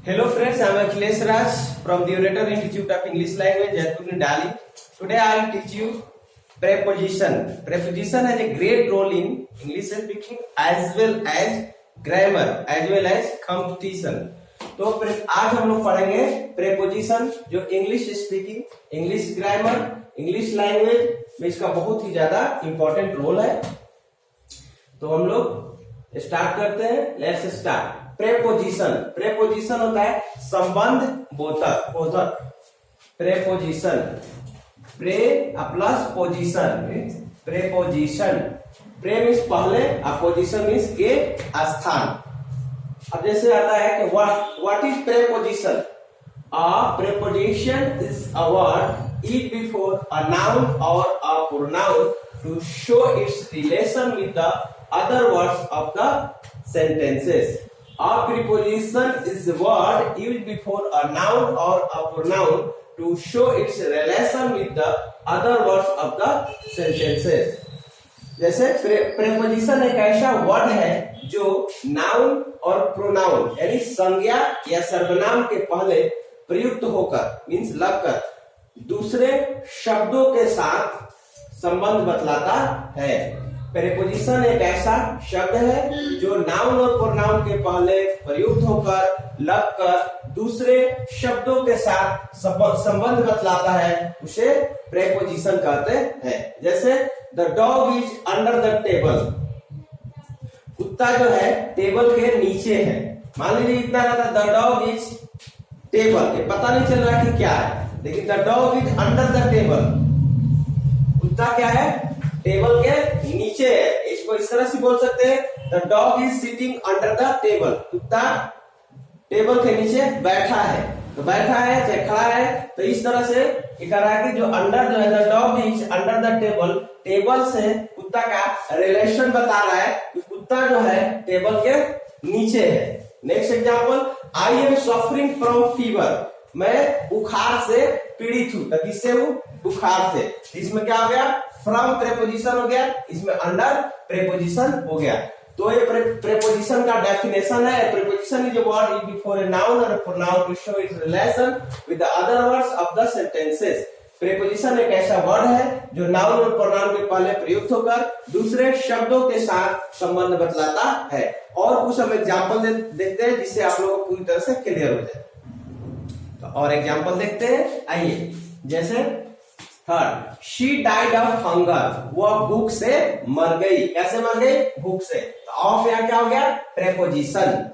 Hello friends, I am Akhilesh Raj from the Orator Institute of English Language, Jaipur, New Delhi. Today I will teach you preposition. Preposition has a great role in English speaking as well as grammar, as well as competition. तो आज हम लोग पढ़ेंगे preposition जो English speaking, English grammar, English language में इसका बहुत ही ज्यादा इंपॉर्टेंट रोल है। तो हम लोग स्टार्ट करते हैं। Let's start. प्रेपोजिशन, प्रेपोजिशन होता है संबंध बोधक, बोधक। Preposition, pre plus position, preposition. Pre means पहले, पोजिशन मीन्स के स्थान। अब जैसे आता है कि what is preposition? A preposition is a word eat before a noun और a pronoun to show its relation with the other words of the sentences. A preposition is a word used before a noun or a pronoun to show its relation with the other words of the sentences. जैसे preposition एक ऐसा word है जो noun और pronoun यानी संज्ञा या सर्वनाम के पहले प्रयुक्त होकर मीन्स लगकर दूसरे शब्दों के साथ संबंध बतलाता है। प्रेपोजिशन एक ऐसा शब्द है जो नाउन और प्रोनाउन के पहले प्रयुक्त होकर लगकर दूसरे शब्दों के साथ संबंध बतलाता है, उसे प्रेपोजिशन कहते हैं। जैसे the dog is under the table, कुत्ता जो है टेबल के नीचे है। मान लीजिए इतना रहता द डॉग इज टेबल, ये पता नहीं चल रहा कि क्या है, लेकिन the dog is under the table, कुत्ता क्या है टेबल के नीचे है। इसको इस तरह से बोल सकते हैं the dog is sitting under the table, कुत्ता टेबल के नीचे बैठा है। तो बैठा है चाहे खड़ा है, तो इस तरह से कह रहा है कि जो अंडर जो है the dog is under the table, table से कुत्ता का रिलेशन बता रहा है कि कुत्ता जो है टेबल के नीचे है। Next example, I am suffering from fever, मैं बुखार से पीड़ित हूं। तो किससे हूं? बुखार से। इसमें क्या हो गया? फ्रॉम प्रेपोजिशन हो गया, इसमें अंडर प्रेपोजिशन हो गया। तो ये प्रेपोजिशन का डेफिनेशन है। Preposition is a word used before a noun और a pronoun to show its relation with the other words of the sentences. Preposition एक ऐसा वर्ड है जो नाउन और प्रोनाउन के पहले प्रयुक्त होकर दूसरे शब्दों के साथ संबंध बतलाता है। और कुछ हम एग्जाम्पल देखते हैं जिससे आप लोगों को पूरी तरह से क्लियर हो जाए। तो और एग्जाम्पल देखते हैं, आइए। जैसे third, she died of hunger, वह भूख से मर गई। कैसे मर गई? भूख से। तो ऑफ यहाँ क्या हो गया? Preposition.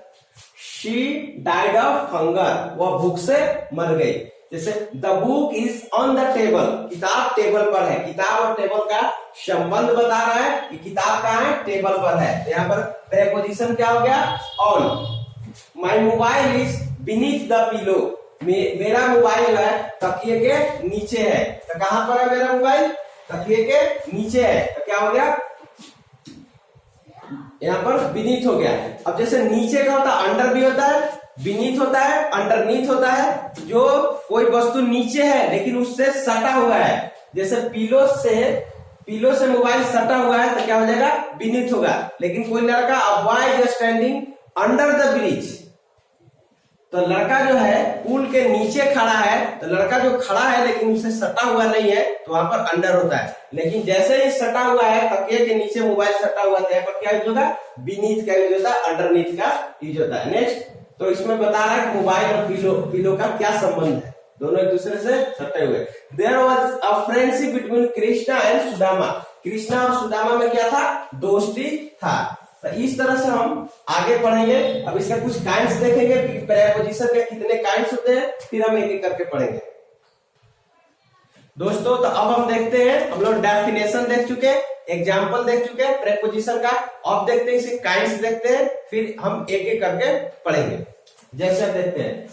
She died of hunger, वह भूख से मर गई। जैसे the book is on the table, किताब टेबल पर है। किताब और टेबल का संबंध बता रहा है कि किताब कहाँ है? टेबल पर है। तो यहाँ पर प्रेपोजिशन क्या हो गया? On. My mobile is beneath the pillow, मेरा मोबाइल है तकिए के नीचे है। तो कहां पर है मेरा मोबाइल? तकिए के नीचे है। तो क्या हो गया? यहाँ पर बीनीथ हो गया। अब जैसे नीचे का होता है अंडर भी होता है, बीनीथ होता है, अंडरनीथ होता है। जो कोई वस्तु नीचे है लेकिन उससे सटा हुआ है, जैसे पिलो से मोबाइल सटा हुआ है तो क्या हो जाएगा? बीनीथ होगा। लेकिन कोई लड़का a boy is standing under the bridge, तो लड़का जो है पुल के नीचे खड़ा है। तो लड़का जो खड़ा है लेकिन उसे सटा हुआ नहीं है, तो वहां पर अंडर होता है। लेकिन जैसे ही सटा हुआ है, तकिए के नीचे मोबाइल सटा हुआ है, यहाँ पर क्या यूज होगा? बीनीथ का यूज होता है, अंडरनीथ का यूज होता है। नेक्स्ट, तो इसमें बता रहा है कि मोबाइल और पिलो का क्या संबंध है, दोनों एक दूसरे से सटे हुए। There was a friendship between Krishna and Sudama, Krishna और सुदामा में क्या था? दोस्ती था। तो इस तरह से हम आगे पढ़ेंगे। अब इसका कुछ काइंड्स देखेंगे कि प्रेपोजिशन के कितने काइंड्स होते हैं, फिर हम एक एक करके पढ़ेंगे दोस्तों। तो अब हम देखते हैं, हम लोग डेफिनेशन देख चुके, एग्जाम्पल देख चुके प्रेपोजिशन का। अब देखते हैं इसके काइंड्स देखते हैं, फिर हम एक एक करके पढ़ेंगे। जैसे देखते हैं,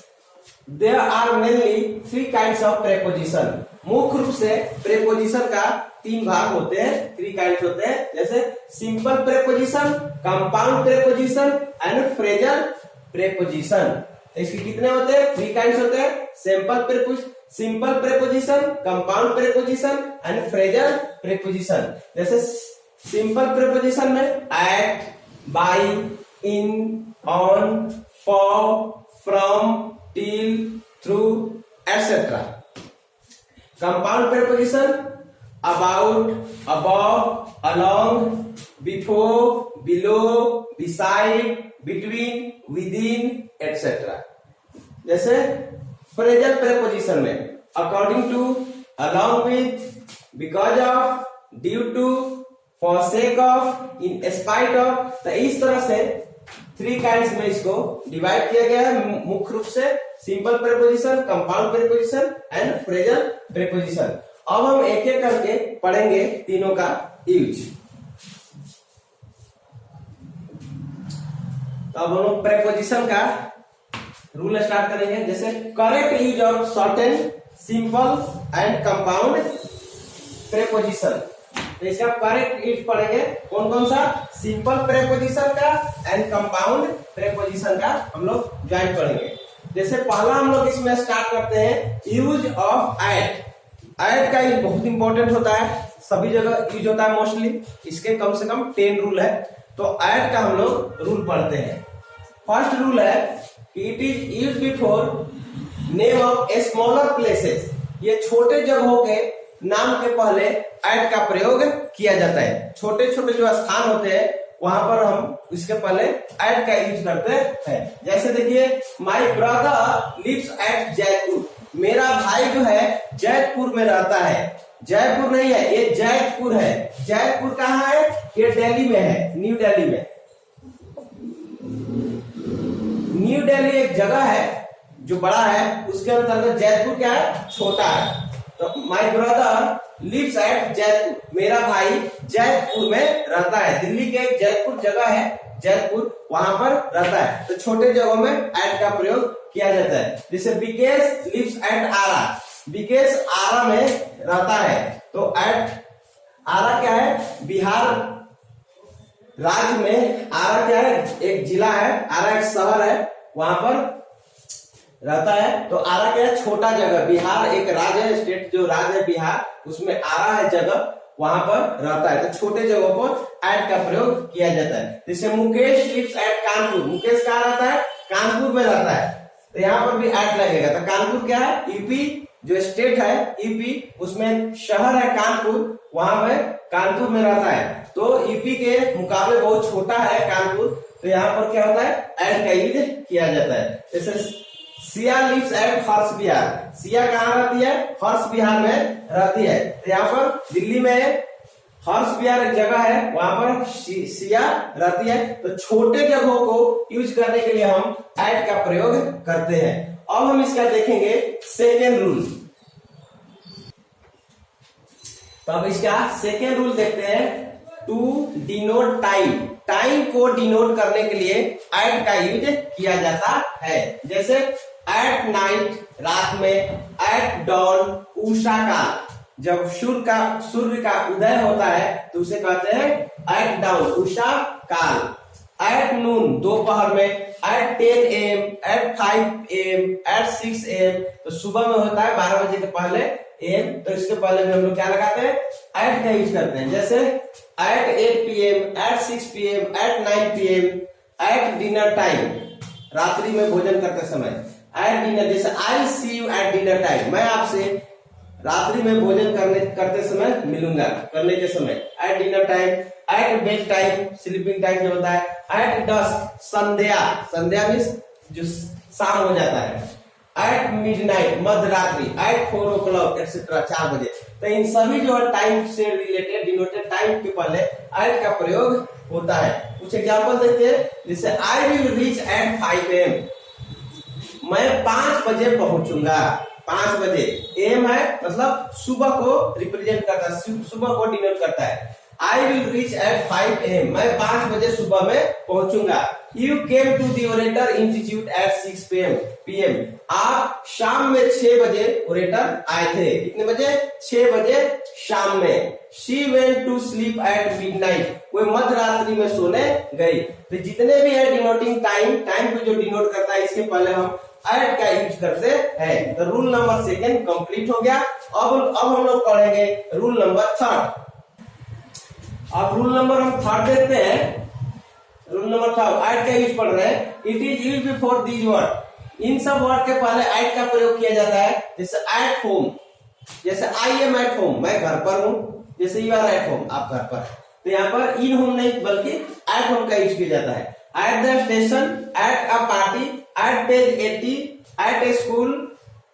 there are mainly 3 kinds of preposition. मुख्य रूप से प्रेपोजिशन का 3 भाग होते हैं, 3 काइंड्स होते हैं। जैसे simple preposition, compound preposition and phrasal preposition. इसके कितने होते हैं? 3 काइंड्स होते हैं। Simple preposition, compound preposition and phrasal preposition. जैसे सिंपल प्रेपोजिशन में at, by, in, on, for, from, till, through, etc. Compound preposition about, above, along, before, below, beside, between, within, etc. जैसे phrasal preposition में according to, along with, because of, due to, for sake of, in spite of, तो इस तरह से 3 kinds में इसको divide किया गया है मुख्य रूप से simple preposition, compound preposition and phrasal preposition. अब हम एक एक करके पढ़ेंगे तीनों का यूज। तो अब हम प्रेपोजिशन का रूल स्टार्ट करेंगे। जैसे correct use of certain simple and compound preposition. तो इसका करेक्ट यूज पढ़ेंगे कौन कौन सा, सिंपल प्रेपोजिशन का एंड कंपाउंड प्रेपोजिशन का हम लोग ज्वाइन पढ़ेंगे। जैसे पहला हम लोग इसमें स्टार्ट करते हैं यूज ऑफ एट। एट का यूज बहुत इंपॉर्टेंट होता है, सभी जगह यूज होता है मोस्टली, इसके कम से कम 10 रूल है। तो एट का हम लोग रूल पढ़ते हैं। फर्स्ट रूल है कि it is use before name of a smaller places. ये छोटे जगहों के नाम के पहले एट का प्रयोग किया जाता है। छोटे छोटे जो स्थान होते हैं वहां पर हम इसके पहले एट का यूज करते हैं। जैसे देखिए, my brother lives at Jaipur. मेरा भाई जो है जयपुर में रहता है। जयपुर नहीं है, ये जयपुर है। जयपुर कहाँ है? ये दिल्ली में है, न्यू दिल्ली में। न्यू दिल्ली एक जगह है जो बड़ा है, उसके अंतर्गत जयपुर क्या है? छोटा है। तो my brother lives at Jaipur, मेरा भाई जयपुर में रहता है। दिल्ली के एक जयपुर जगह है, जयपुर, वहां पर रहता है। तो छोटे जगहों में एट का प्रयोग किया जाता है। जैसे बिकेश लिव्स एट आरा। बिकेश आरा में रहता है, तो एट, आरा क्या है? बिहार राज्य में आरा क्या है? एक जिला है। आरा एक शहर है, वहां पर रहता है। तो आरा क्या है? छोटा जगह। बिहार एक राज्य है, स्टेट जो राज्य है बिहार, उसमें आरा है जगह, वहां पर रहता है। तो छोटे जगहों पर एट का प्रयोग किया जाता है। जैसे मुकेश लिव्स एट कानपुर। मुकेश कहाँ रहता है? कानपुर में रहता है, तो यहाँ पर भी एट लगेगा। तो कानपुर क्या है? यूपी जो स्टेट है यूपी, उसमें शहर है कानपुर, वहां में कानपुर में रहता है। तो यूपी के मुकाबले बहुत छोटा है कानपुर, तो यहाँ पर क्या होता है? एट का यूज किया जाता है। जैसे सिया लिव्स एट हर्ष बिहार। सिया कहाँ रहती है? हर्ष बिहार में रहती है। तो यहाँ पर दिल्ली में हर्ष बिहार एक जगह है, वहां पर सिया रहती है। तो छोटे जगहों को यूज करने के लिए हम एट का प्रयोग करते हैं। अब हम इसका देखेंगे सेकेंड रूल। तो अब इसका सेकेंड रूल देखते हैं, टू डिनोट टाइम। टाइम को डिनोट करने के लिए एट का यूज किया जाता है। जैसे एट नाइट, रात में। एट डॉन, उषा काल, जब सूर्य का उदय होता है तो उसे कहते हैं एट डाउन, उषा काल। एट नून, दोपहर में। At 10 AM, at 5 AM, at 6 AM, तो सुबह में होता है 12 बजे के पहले एम, तो इसके पहले भी हम लोग क्या लगाते हैं? एट का यूज करते हैं। जैसे at 8 PM, at 6 PM, at 9 PM, at dinner time, रात्रि में भोजन करते समय। एट डिनर, जैसे I see you at dinner time, मैं आपसे रात्रि में भोजन करते समय मिलूंगा, करने के समय। At dinner time. At bed time, sleeping time जो होता है। एट डस्क, संध्या, संध्या मीन्स जो शाम हो जाता है। एट मिडनाइट, मध्यरात्रि। एट 4 o'clock एक्सेट्रा, 4 बजे। तो इन सभी जो टाइम से रिलेटेड डिनोटेड टाइम के पहले एट का प्रयोग होता है। कुछ एग्जाम्पल देखते हैं। जैसे आई विल रीच एट 5 AM, मैं 5 बजे पहुंचूंगा। 5 बजे, एम है मतलब सुबह को रिप्रेजेंट करता है, सुबह को डिनोट करता है। I will reach at 5 AM, मैं 5 बजे सुबह में पहुंचूंगा। You came to the orator institute at 6 PM, आप शाम में 6 बजे ओरेटर आए थे। कितने बजे? 6 बजे शाम में। She went to sleep at midnight, कोई मध्यरात्रि में सोने गई। तो जितने भी है डिनोटिंग टाइम, टाइम को जो डिनोट करता है, इसके पहले हम एट का यूज करते हैं। तो रूल नंबर सेकेंड कंप्लीट हो गया। अब हम लोग पढ़ेंगे रूल नंबर थर्ड। अब रूल नंबर हम थर्ड देखते हैं। रूल नंबर थर्ड, एट का यूज पढ़ रहे हैं। It is use before these word. इन सब वर्ड के पहले एट का प्रयोग किया जाता है। जैसे एट होम, जैसे आई एम एट होम, मैं घर पर हूं, जैसे यू आर एट होम, आप घर पर है। तो यहाँ पर इन होम नहीं बल्कि एट होम का यूज किया जाता है। At the station, at a party, at page 80, at a school.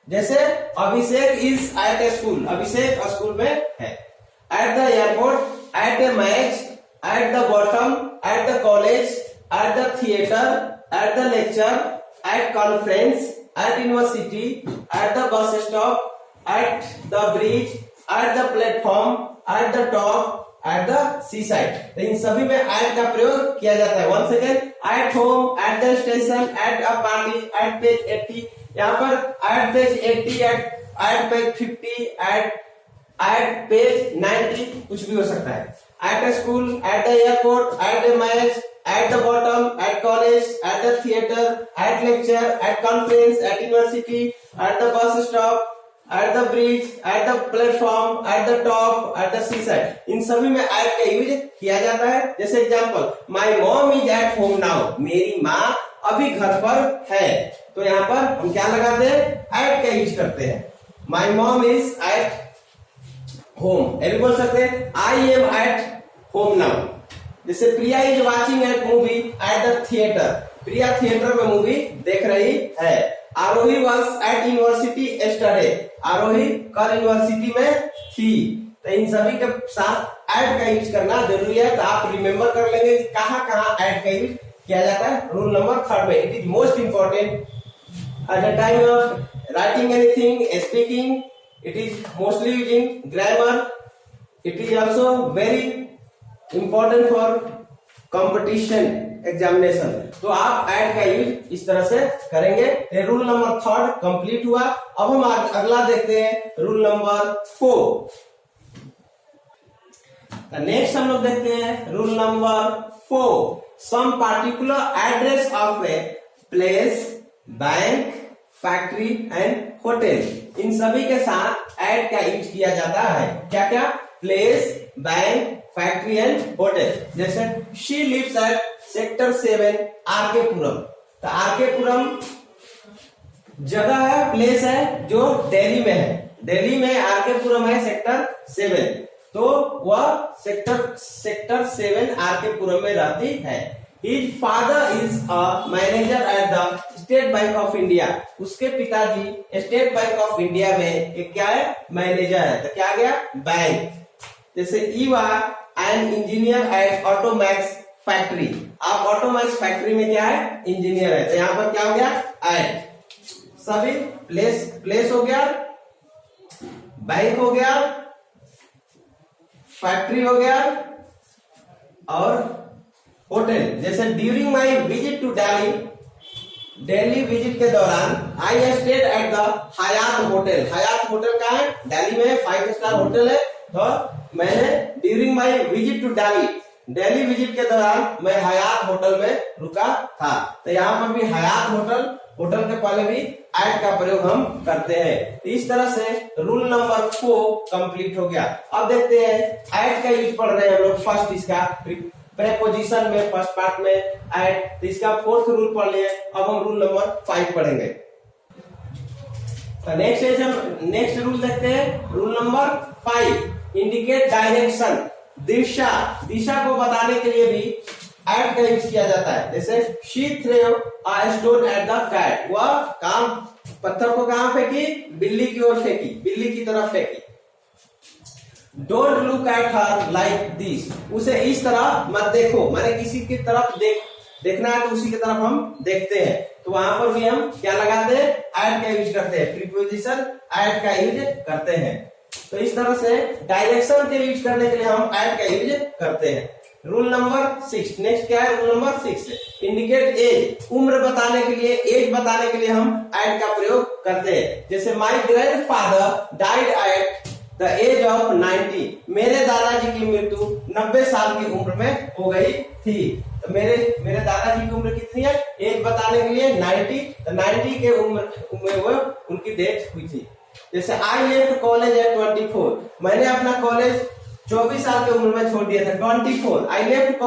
जैसे Abhishek is at a school, Abhishek school में है। At the airport, at a match, at the bottom, at the college, at the theatre, at the lecture, at conference, at university, at the bus stop, at the bridge, at the platform, at the top, at the seaside. तो इन सभी में at का प्रयोग किया जाता है। Once again, at home, at the station, at a party, at page 80। यहाँ पर at page 80, at page 50, at page 90 कुछ भी हो सकता है। At a school, at the airport, at the match, at the bottom, at college, at the theatre, at lecture, at conference, at university, at the bus stop, at the bridge, at the platform, at the top, at the seaside. इन सभी में at का use किया जाता है। जैसे example, my mom is at home now, मेरी माँ अभी घर पर है। तो यहाँ पर हम क्या लगाते हैं, एट का यूज करते हैं। My mom is at home, ये भी बोल सकते हैं I am at home now. जैसे Priya is watching at movie at the theatre, Priya theatre में मूवी देख रही है। Aarohi was at university yesterday, Aarohi कल यूनिवर्सिटी में थी। तो इन सभी के साथ एट का यूज करना जरूरी है। तो आप रिमेम्बर कर लेंगे कि कहाँ कहाँ एट का यूज किया जाता है। रूल नंबर 3 में, it is most important at the time of writing anything, speaking, it is mostly using grammar, it is also very important for competition examination. तो आप एट का यूज इस तरह से करेंगे। रूल नंबर 3 कंप्लीट हुआ। अब हम अगला देखते हैं, रूल नंबर 4। नेक्स्ट हम लोग देखते हैं rule number 4। Some particular address of a place, bank, factory and hotel. इन सभी के साथ एट का यूज किया जाता है। क्या क्या? Place, bank, factory and hotel. जैसे she lives at sector 7 RK Puram. तो आरके पुरम जगह है, प्लेस है जो दिल्ली में है। दिल्ली में आरके पुरम है सेक्टर 7। तो वह सेक्टर 7 आरके पुरम में रहती है। His father is a manager at the state bank of India. उसके पिताजी स्टेट बैंक ऑफ इंडिया में एक क्या है? मैनेजर है। तो क्या गया? बैंक। जैसे you are an engineer at Automax factory. आप ऑटोमैक्स फैक्ट्री में क्या है? इंजीनियर है। तो यहाँ पर क्या हो गया? एट। सभी प्लेस हो गया, बैंक हो गया, फैक्ट्री हो गया और होटल। जैसे during my visit to Delhi visit के दौरान I stayed at the Hyatt hotel. Hyatt hotel कहाँ है? दिल्ली में 5 स्टार होटल है। तो मैंने during my visit to Delhi visit के दौरान मैं हयात होटल में रुका था। तो यहाँ पर भी हयात होटल के पहले भी एट का प्रयोग हम करते हैं। तो इस तरह से रूल नंबर 4 कंप्लीट हो गया। अब देखते हैं एट का यूज पढ़ रहे हैं हम लोग। फर्स्ट इसका प्रेपोजिशन में फर्स्ट पार्ट में एट, तो इसका 4th रूल पढ़ लिए। अब हम रूल नंबर 5 पढ़ेंगे। तो नेक्स्ट रूल देखते हैं। रूल नंबर 5 इंडिकेट डायरेक्शन, दिशा को बताने के लिए भी एट का यूज किया जाता है। जैसे she threw a stone at the cat, वह पत्थर को कहां फेंकी? बिल्ली की ओर फेंकी, बिल्ली की तरफ फेंकी। Don't look at her like this, उसे इस तरह मत देखो। माने किसी की तरफ देखना है तो उसी की तरफ हम देखते हैं। तो वहां पर भी हम क्या लगाते हैं? एट का यूज करते हैं। प्रीपोजिशन एट का यूज करते हैं। तो इस तरह से डायरेक्शन के यूज करने के लिए हम एट का यूज करते हैं। Rule number 6। नेक्स्ट क्या है? रूल नंबर 6 इंडिकेट एज, उम्र बताने के लिए, एज बताने के लिए हम एट का प्रयोग करते हैं। जैसे my grandfather died at the age of 90, मेरे दादाजी की मृत्यु 90 साल की उम्र में हो गई थी। तो मेरे दादाजी की उम्र कितनी है? एज बताने के लिए 90। तो 90 के उम्र में वो उनकी डेथ हुई थी। जैसे आई लेफ्ट कॉलेज एट 24, मैंने अपना कॉलेज 24 साल की उम्र में छोड़ दिया था। 24 I left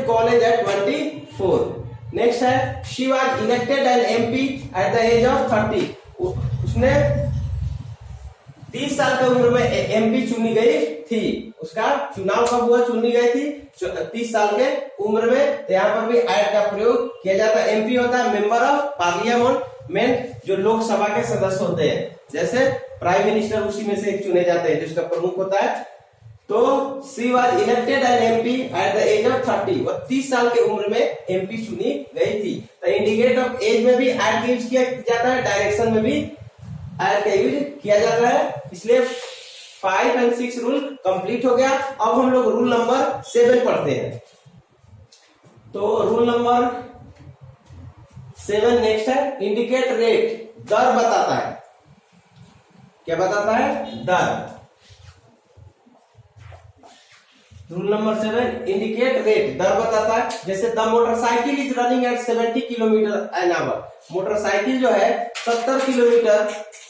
college at 24। Next है she was elected an MP at the age of 30। उसने 30 साल की उम्र में एमपी चुनी गई थी। उसका चुनाव कब हुआ, चुनी गई थी 30 साल के उम्र में। तो यहाँ पर भी एट का प्रयोग किया जाता है। एमपी होता है मेंबर ऑफ पार्लियामेंट, जो लोकसभा के सदस्य होते हैं। जैसे प्राइम मिनिस्टर उसी में से एक चुने जाते हैं, जिसका प्रमुख होता है। तो she was elected an MP at the age of 30। वो 30 साल की उम्र में एमपी चुनी गई थी। तो इंडिकेट ऑफ एज में भी एट का यूज किया जाता है, डायरेक्शन में भी एट का यूज किया जाता है। इसलिए 5 और 6 रूल कंप्लीट हो गया। अब हम लोग रूल नंबर 7 पढ़ते हैं। तो रूल नंबर 7 नेक्स्ट है इंडिकेट रेट, दर बताता है। क्या बताता है, दर। रूल नंबर 7 इंडिकेट रेट, दर बताता है। जैसे the motorcycle is running at 70 kilometre an hour. Motorcycle जो है 70 किलोमीटर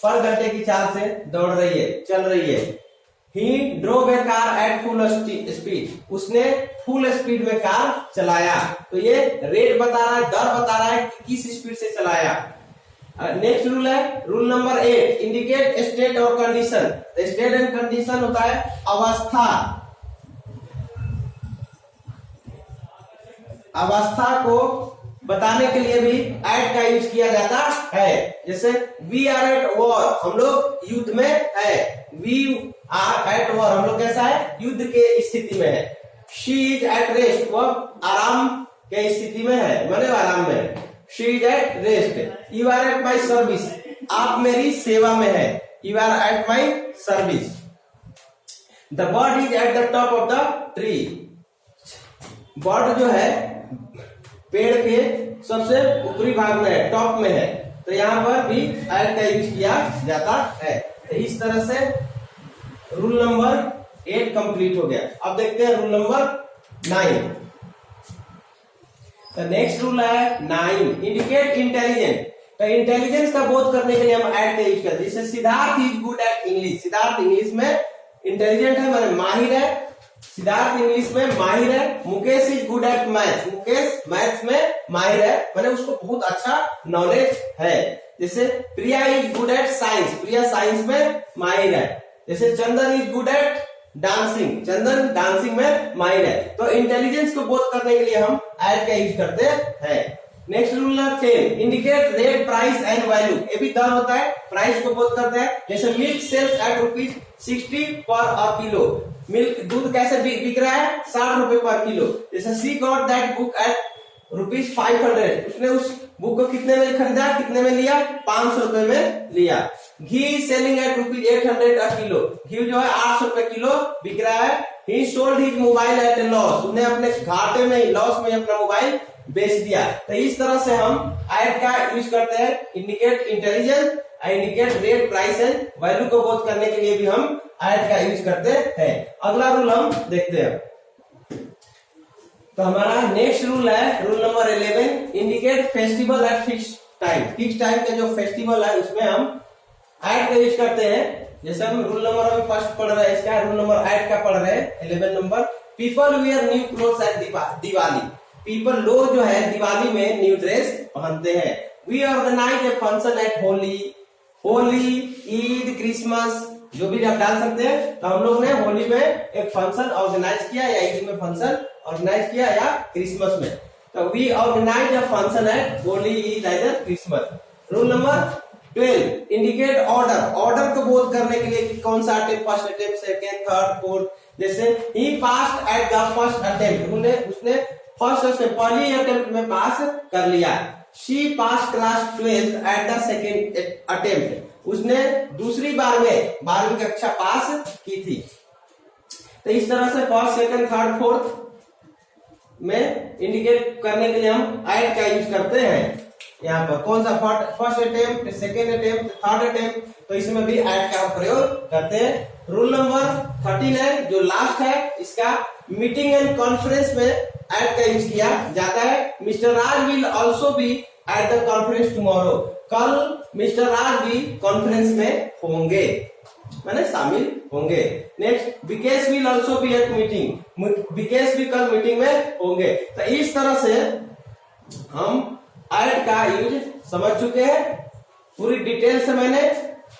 पर घंटे की चाल से दौड़ रही है, चल रही है। He drove a car at full speed. उसने फुल स्पीड में कार चलाया। तो ये रेट बता रहा है, दर बता रहा है कि किस स्पीड से चलाया। नेक्स्ट रूल है रूल नंबर 8 इंडिकेट स्टेट और कंडीशन। स्टेट एंड कंडीशन होता है अवस्था। अवस्था को बताने के लिए भी एट का यूज किया जाता है। जैसे वी आर एट वॉर, हम लोग युद्ध में है। वी आर एट वॉर, हम लोग कैसा है, युद्ध के स्थिति में है। शी इज एट रेस्ट, वह आराम के स्थिति में है, माने आराम में है। She is at rest. You are at my service, आप मेरी सेवा में है। You are at my service. The bird is at the top of the tree. Bird जो है पेड़ के सबसे ऊपरी भाग में है, टॉप में है। तो यहाँ पर भी एट का यूज किया जाता है। तो इस तरह से रूल नंबर 8 कंप्लीट हो गया। अब देखते हैं रूल नंबर 9। तो नेक्स्ट रूल है 9 इंडिकेट इंटेलिजेंट। तो इंटेलिजेंस का बोध करने के लिए हम एट का यूज करते हैं। जैसे Siddharth is good eight English. Siddharth English में इंटेलिजेंट है, माने माहिर है। सिद्धार्थ इंग्लिश में माहिर है। Mukesh is good eight maths. Mukesh maths में माहिर है, माने उसको बहुत अच्छा नॉलेज है। जैसे Priya is good at science. Priya science में माहिर है। जैसे Chandan is good at dancing. Chandan dancing में माहिर है। तो इंटेलिजेंस को बोध करने के लिए हम एट का यूज करते हैं। Next rule number 10 indicate rate, price and value. ये भी दर होता है, प्राइस को बोध करते हैं। जैसे मिल्क सेल्स एट ₹60 पर अ किलो। मिल्क दूध कैसे बिक रहा है, 60 रुपए पर किलो। जैसे सी गॉट दैट बुक एट ₹500। उसने उस बुक को कितने में खरीदा, कितने में लिया, 500 रुपए में लिया। Ghee selling at ₹800 a kilo. घी जो है 800 रुपए किलो बिक रहा है। He sold his mobile at a loss. उसने अपने घाटे में, लॉस में अपना मोबाइल बेच दिया। तो इस तरह से हम एट का यूज करते हैं। Indicate intelligence, indicate rate, price and value को बोध करने के लिए भी हम एट का यूज करते हैं। अगला रूल हम देखते हैं। तो हमारा नेक्स्ट रूल है rule number 11 indicate festival at fix time. Fix time के जो फेस्टिवल है उसमें हम एट का यूज करते हैं। जैसे हम रूल नंबर अभी फर्स्ट पढ़ रहे हैं, इसका रूल नंबर 8 का पढ़ रहे हैं, 11 number. People wear new clothes at Diwali. People, लोग जो है दिवाली में न्यू ड्रेस पहनते हैं। We organise a function at Holi, Eid, Christmas, जो भी आप डाल सकते हैं। तो हम लोग ने होली में एक फंक्शन ऑर्गेनाइज किया, या ईद में फंक्शन ऑर्गेनाइज किया, या क्रिसमस में। तो we organise a function at Holi, Eid, या Christmas. Rule number 12 indicate order. Order को बोध करने के लिए कौन सा attempt, first attempt, second, third, fourth. जैसे he passed at the first attempt. उसने फर्स्ट से पहली अटेम्प्ट में पास कर लिया। She pass class 12 at the second attempt. उसने दूसरी बार में 12वीं कक्षा पास की थी। तो इस तरह से फर्स्ट, सेकंड, थर्ड, फोर्थ में इंडिकेट करने के लिए हम एट का यूज करते हैं। यहाँ पर कौन सा first attempt, second attempt, third attempt, तो इसमें भी एट का प्रयोग करते हैं। रूल नंबर 13 है जो लास्ट है, इसका मीटिंग एंड कॉन्फ्रेंस में एट का यूज किया जाता है। Mister Raj will also be at the conference tomorrow. कल मिस्टर राज भी कॉन्फ्रेंस में होंगे, माने शामिल होंगे। Next Vikesh will also be eight meeting. Vikesh भी कल मीटिंग में होंगे। तो इस तरह से हम ऐड का यूज समझ चुके हैं। पूरी डिटेल से मैंने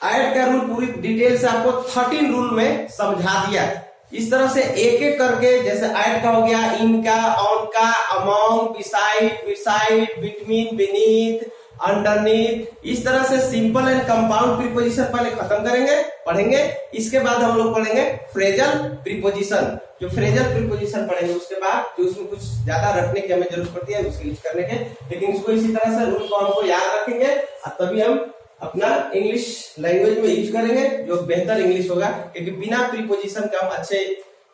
ऐड का रूल पूरी डिटेल से आपको 13 रूल में समझा दिया। इस तरह से एक एक करके, जैसे ऐड का हो गया, इनका, ऑन का, among, beside, beside, between, beneath, underneath, इस तरह से सिंपल एंड कंपाउंड प्रीपोजिशन पहले खत्म करेंगे, पढ़ेंगे। इसके बाद हम लोग पढ़ेंगे फ्रेजल प्रीपोजिशन। जो फ्रेजल प्रीपोजिशन पढ़ेंगे उसके बाद, जो उसमें कुछ ज्यादा रटने की हमें जरूरत पड़ती है उसके यूज करने के, लेकिन उसको इसी तरह से रूल को हमको याद रखेंगे और तभी हम अपना इंग्लिश लैंग्वेज में यूज करेंगे, जो बेहतर इंग्लिश होगा। क्योंकि बिना प्रीपोजिशन का हम अच्छे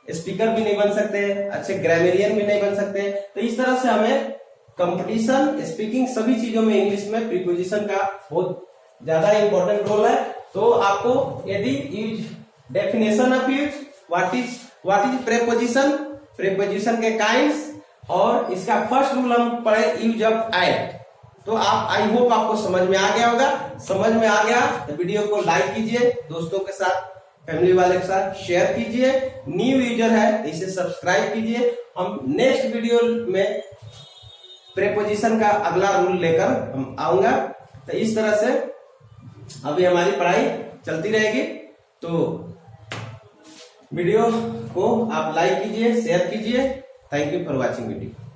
स्पीकर भी नहीं बन सकते, अच्छे ग्रामेरियन भी नहीं बन सकते। तो इस तरह से हमें कंपटीशन, स्पीकिंग, सभी चीजों में इंग्लिश में प्रीपोजिशन का बहुत ज्यादा इंपॉर्टेंट रोल है। तो आपको यदि use definition of use, what is preposition, preposition के काइंड्स, और इसका फर्स्ट रूल हम पढ़े यूज ऑफ ऐड। तो आप, आई होप आपको समझ में आ गया होगा। समझ में आ गया तो वीडियो को लाइक कीजिए, दोस्तों के साथ, फैमिली वाले के साथ शेयर कीजिए। न्यू यूजर है तो इसे सब्सक्राइब कीजिए। हम नेक्स्ट वीडियो में प्रीपोजिशन का अगला रूल लेकर हम आऊंगा। तो इस तरह से अभी हमारी पढ़ाई चलती रहेगी। तो वीडियो को आप लाइक कीजिए, शेयर कीजिए। Thank you for watching video.